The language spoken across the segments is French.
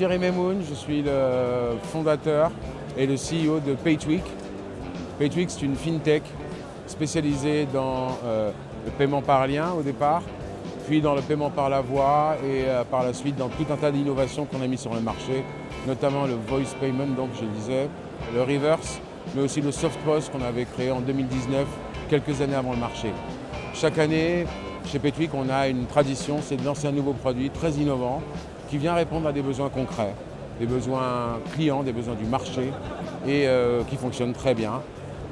Thierry Memoun, je suis le fondateur et le CEO de PayTweak. PayTweak, c'est une fintech spécialisée dans le paiement par lien au départ, puis dans le paiement par la voix et par la suite dans tout un tas d'innovations qu'on a mis sur le marché, notamment le voice payment, donc je disais, le reverse, mais aussi le soft POS qu'on avait créé en 2019, quelques années avant le marché. Chaque année, chez PayTweak, on a une tradition, c'est de lancer un nouveau produit très innovant qui vient répondre à des besoins concrets, des besoins clients, des besoins du marché et qui fonctionne très bien.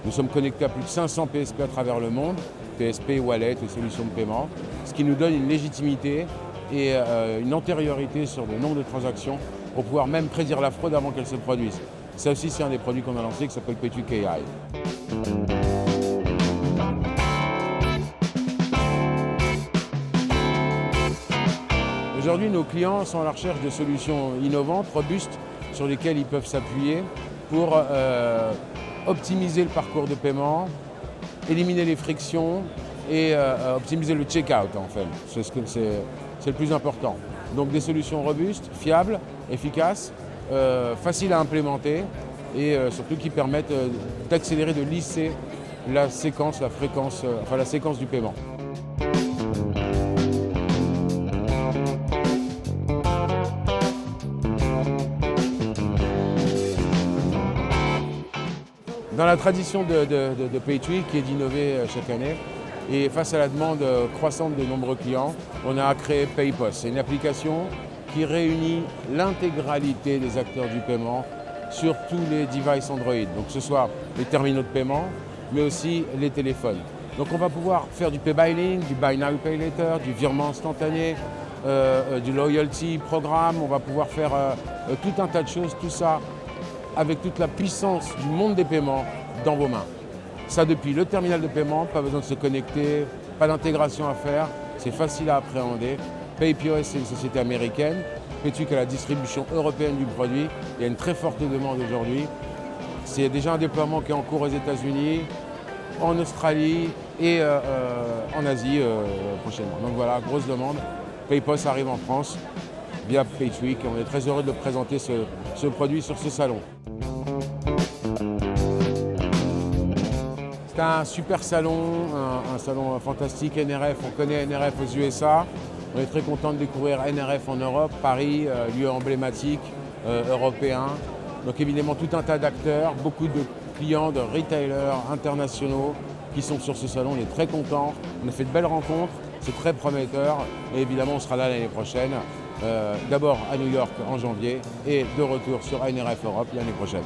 Nous sommes connectés à plus de 500 PSP à travers le monde, PSP, wallet et solutions de paiement, ce qui nous donne une légitimité et une antériorité sur le nombre de transactions pour pouvoir même prédire la fraude avant qu'elle se produise. Ça aussi, c'est un des produits qu'on a lancé qui s'appelle PayTweak AI. Aujourd'hui, nos clients sont à la recherche de solutions innovantes, robustes, sur lesquelles ils peuvent s'appuyer pour optimiser le parcours de paiement, éliminer les frictions et optimiser le check-out en fait. C'est le plus important. Donc des solutions robustes, fiables, efficaces, faciles à implémenter et surtout qui permettent d'accélérer, de lisser la séquence, la séquence du paiement. Dans la tradition de PayTweak qui est d'innover chaque année et face à la demande croissante de nombreux clients, on a créé PayPOS. C'est une application qui réunit l'intégralité des acteurs du paiement sur tous les devices Android, donc que ce soit les terminaux de paiement, mais aussi les téléphones. Donc on va pouvoir faire du pay by link, du buy now pay later, du virement instantané, du loyalty programme, on va pouvoir faire tout un tas de choses, tout ça avec toute la puissance du monde des paiements dans vos mains. Ça depuis le terminal de paiement, pas besoin de se connecter, pas d'intégration à faire, c'est facile à appréhender. PayPOS, c'est une société américaine. PayTweak a la distribution européenne du produit. Il y a une très forte demande aujourd'hui. C'est déjà un déploiement qui est en cours aux États-Unis, en Australie et en Asie prochainement. Donc voilà, grosse demande. PayPOS arrive en France via PayTweak. On est très heureux de présenter ce produit sur ce salon. C'est un super salon, un salon fantastique, NRF. On connaît NRF aux USA. On est très content de découvrir NRF en Europe, Paris, lieu emblématique européen. Donc évidemment tout un tas d'acteurs, beaucoup de clients, de retailers internationaux qui sont sur ce salon. On est très contents. On a fait de belles rencontres, c'est très prometteur. Et évidemment on sera là l'année prochaine. D'abord à New York en janvier et de retour sur NRF Europe l'année prochaine.